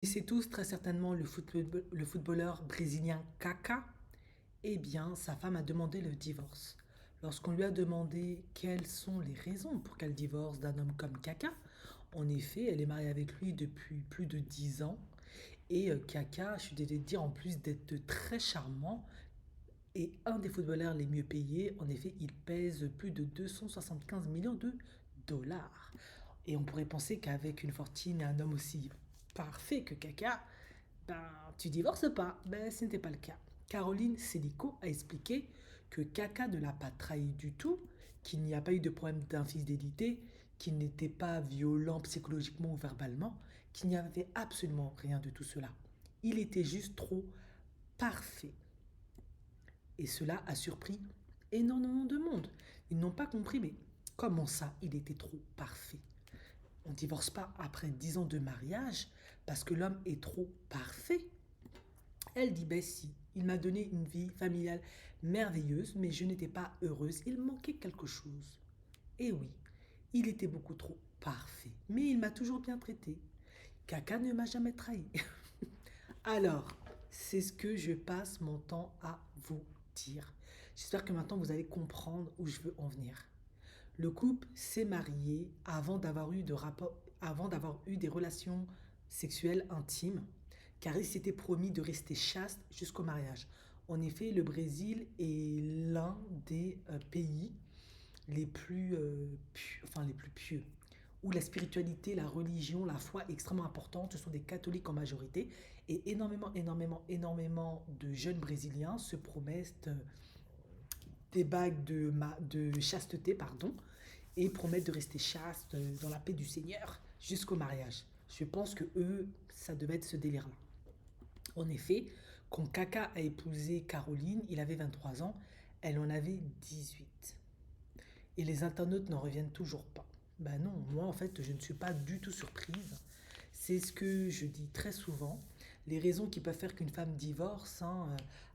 C'est tous très certainement le footballeur brésilien Kaká. Eh bien, sa femme a demandé le divorce. Lorsqu'on lui a demandé quelles sont les raisons pour qu'elle divorce d'un homme comme Kaká, en effet, elle est mariée avec lui depuis plus de 10 ans. Et Kaká, je suis désolé de dire, en plus d'être très charmant, est un des footballeurs les mieux payés. En effet, il pèse plus de 275 millions de dollars. Et on pourrait penser qu'avec une fortune et un homme aussi parfait que Kaká, ben, tu divorces pas. Ben, ce n'était pas le cas. Caroline Sélico a expliqué que Kaka ne l'a pas trahi du tout, qu'il n'y a pas eu de problème d'infidélité, qu'il n'était pas violent psychologiquement ou verbalement, qu'il n'y avait absolument rien de tout cela. Il était juste trop parfait. Et cela a surpris énormément de monde. Ils n'ont pas compris, mais comment ça, il était trop parfait? On ne divorce pas après 10 ans de mariage parce que l'homme est trop parfait. Elle dit, ben si, il m'a donné une vie familiale merveilleuse, mais je n'étais pas heureuse, il manquait quelque chose. Et oui, il était beaucoup trop parfait, mais il m'a toujours bien traité. Kaka ne m'a jamais trahi. Alors, c'est ce que je passe mon temps à vous dire. J'espère que maintenant vous allez comprendre où je veux en venir. Le couple s'est marié avant d'avoir eu des relations sexuelles intimes, car il s'était promis de rester chaste jusqu'au mariage. En effet, le Brésil est l'un des pays les plus pieux, où la spiritualité, la religion, la foi est extrêmement importante. Ce sont des catholiques en majorité, et énormément de jeunes Brésiliens se promettent des bagues de chasteté, pardon, et promettent de rester chaste dans la paix du Seigneur jusqu'au mariage. Je pense que eux, ça devait être ce délire-là. En effet, quand Kaka a épousé Caroline, il avait 23 ans, elle en avait 18. Et les internautes n'en reviennent toujours pas. Ben non, moi en fait, je ne suis pas du tout surprise. C'est ce que je dis très souvent. Les raisons qui peuvent faire qu'une femme divorce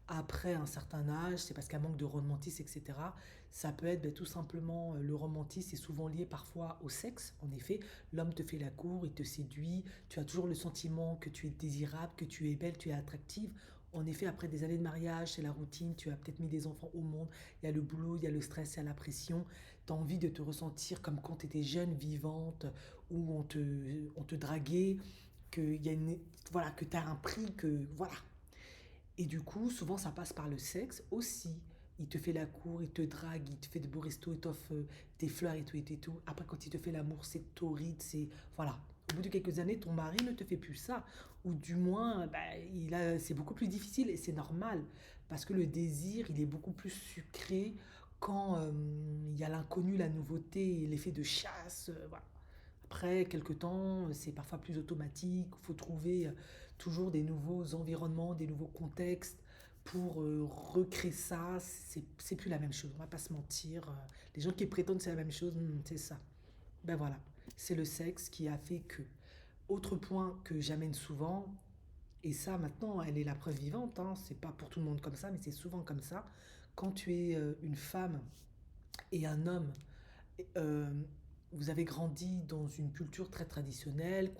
après un certain âge, c'est parce qu'elle manque de romantisme, etc. Ça peut être tout simplement le romantisme est souvent lié parfois au sexe. En effet, l'homme te fait la cour, il te séduit, tu as toujours le sentiment que tu es désirable, que tu es belle, tu es attractive. En effet, après des années de mariage, c'est la routine, tu as peut-être mis des enfants au monde, il y a le boulot, il y a le stress, il y a la pression. Tu as envie de te ressentir comme quand tu étais jeune, vivante, où on te draguait, voilà, que tu as un prix, que voilà. Et du coup, souvent ça passe par le sexe aussi. Il te fait la cour, il te drague, il te fait de beaux restos, il t'offre des fleurs et tout et tout. Après, quand il te fait l'amour, c'est torride, c'est. Voilà. Au bout de quelques années, ton mari ne te fait plus ça. Ou du moins, bah, c'est beaucoup plus difficile et c'est normal. Parce que le désir, il est beaucoup plus sucré quand il y a l'inconnu, la nouveauté, l'effet de chasse. Voilà. Après quelques temps, c'est parfois plus automatique. Il faut trouver toujours des nouveaux environnements, des nouveaux contextes pour recréer ça. C'est plus la même chose, on va pas se mentir. Les gens qui prétendent que c'est la même chose, c'est ça. Ben voilà, c'est le sexe qui a fait que. Autre point que j'amène souvent, et ça maintenant, elle est la preuve vivante, hein, c'est pas pour tout le monde comme ça, mais c'est souvent comme ça. Quand tu es une femme et un homme, euh, vous avez grandi dans une culture très traditionnelle,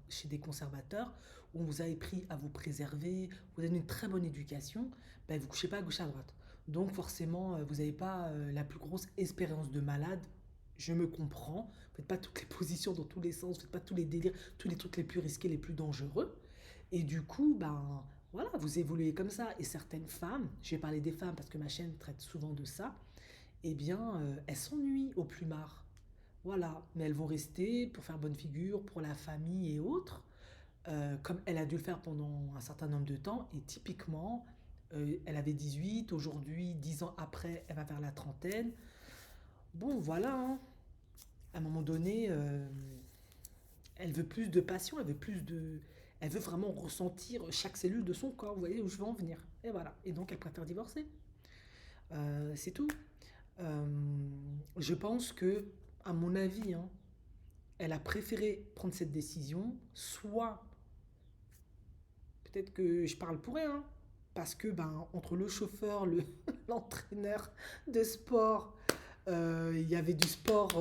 chez des conservateurs, où on vous avez appris à vous préserver, vous avez une très bonne éducation, ben vous ne couchez pas à gauche à droite. Donc forcément, vous n'avez pas la plus grosse expérience de malade. Je me comprends. Vous faites pas toutes les positions dans tous les sens, vous faites pas tous les délires, tous les trucs les plus risqués, les plus dangereux. Et du coup, ben voilà, vous évoluez comme ça. Et certaines femmes, je vais parler des femmes parce que ma chaîne traite souvent de ça, eh bien, elles s'ennuient au plumard. Voilà, mais elles vont rester pour faire bonne figure, pour la famille et autres, comme elle a dû le faire pendant un certain nombre de temps. Et typiquement, elle avait 18, aujourd'hui, 10 ans après, elle va vers la trentaine. Bon, voilà, hein. À un moment donné, elle veut plus de passion, elle veut vraiment ressentir chaque cellule de son corps. Vous voyez où je veux en venir. Et voilà. Et donc, elle préfère divorcer. C'est tout. Euh, je pense que, à mon avis, hein, elle a préféré prendre cette décision, soit, peut-être que je parle pour rien, hein, parce que ben, entre le chauffeur, l'entraîneur de sport, il y avait du sport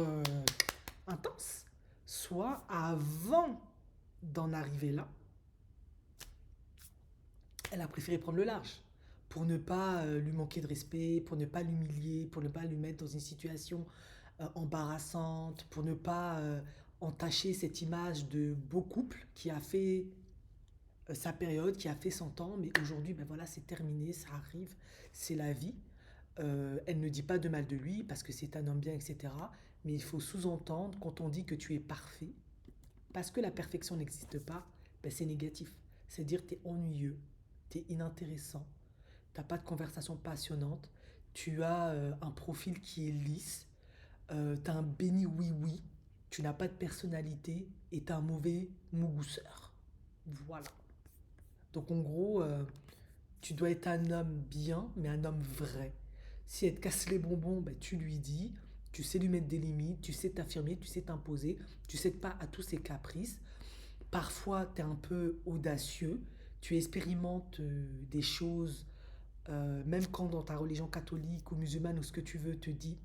intense, soit avant d'en arriver là, Elle a préféré prendre le large pour ne pas lui manquer de respect, pour ne pas l'humilier, pour ne pas lui mettre dans une situation embarrassante, pour ne pas entacher cette image de beau couple qui a fait sa période, qui a fait 100 ans, mais aujourd'hui, ben voilà, c'est terminé, ça arrive, c'est la vie. Elle ne dit pas de mal de lui parce que c'est un homme bien, etc. Mais il faut sous-entendre quand on dit que tu es parfait, parce que la perfection n'existe pas, ben c'est négatif. C'est-à-dire que tu es ennuyeux, tu es inintéressant, tu n'as pas de conversation passionnante, tu as un profil qui est lisse, tu as un béni oui-oui, tu n'as pas de personnalité et tu as un mauvais mougousseur. Voilà. Donc en gros, tu dois être un homme bien, mais un homme vrai. Si elle te casse les bonbons, ben, tu lui dis, tu sais lui mettre des limites, tu sais t'affirmer, tu sais t'imposer, tu cèdes pas à tous ses caprices. Parfois, tu es un peu audacieux, tu expérimentes des choses, même quand dans ta religion catholique ou musulmane ou ce que tu veux te dit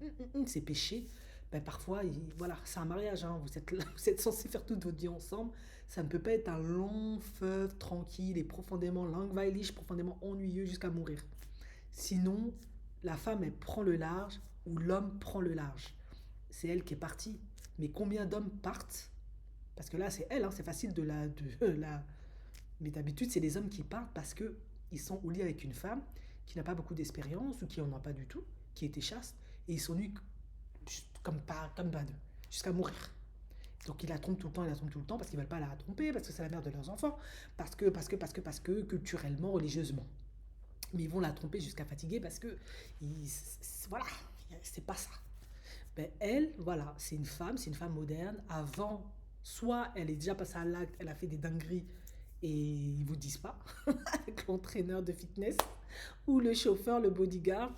c'est péché, ben parfois, voilà, c'est un mariage, hein, vous êtes là, vous êtes censés faire toute votre vie ensemble, ça ne peut pas être un long fleuve tranquille et profondément langweilig, profondément ennuyeux jusqu'à mourir. Sinon, la femme, elle prend le large ou l'homme prend le large. C'est elle qui est partie. Mais combien d'hommes partent? Parce que là, c'est elle, hein, c'est facile de la. Mais d'habitude, c'est les hommes qui partent parce que ils sont au lit avec une femme qui n'a pas beaucoup d'expérience ou qui en a pas du tout, qui était chaste, et ils sont nus comme pas, comme pas deux, jusqu'à mourir. Donc ils la trompent tout le temps, ils la trompent tout le temps parce qu'ils veulent pas la tromper, parce que c'est la mère de leurs enfants, parce que culturellement, religieusement. Mais ils vont la tromper jusqu'à fatiguer parce que voilà, c'est pas ça. Ben, elle, voilà, c'est une femme moderne. Avant, soit elle est déjà passée à l'acte, elle a fait des dingueries et ils vous disent pas, avec l'entraîneur de fitness, ou le chauffeur, le bodyguard,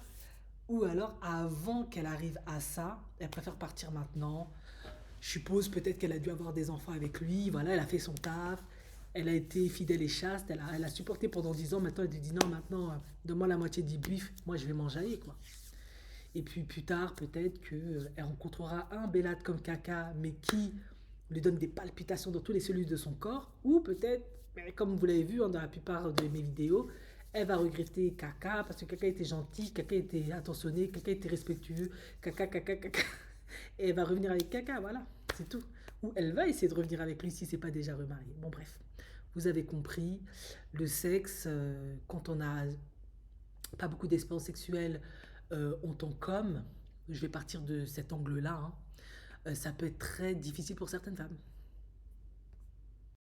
ou alors avant qu'elle arrive à ça, elle préfère partir maintenant. Je suppose peut-être qu'elle a dû avoir des enfants avec lui, voilà, elle a fait son taf, elle a été fidèle et chaste, elle a supporté pendant 10 ans, maintenant elle te dit non, maintenant, donne-moi la moitié du bif, moi je vais m'enjailler, quoi. Et puis plus tard, peut-être qu'elle rencontrera un Bellade comme Kaka, mais qui lui donne des palpitations dans tous les cellules de son corps. Ou peut-être, comme vous l'avez vu dans la plupart de mes vidéos, elle va regretter Kaka parce que Kaka était gentil, Kaka était attentionné, Kaka était respectueux, Kaka. Et elle va revenir avec Kaka, voilà, c'est tout. Ou elle va essayer de revenir avec lui si c'est pas déjà remarié. Bon, bref, vous avez compris, le sexe, quand on a pas beaucoup d'expérience sexuelle en tant qu'homme, je vais partir de cet angle-là, hein, ça peut être très difficile pour certaines femmes.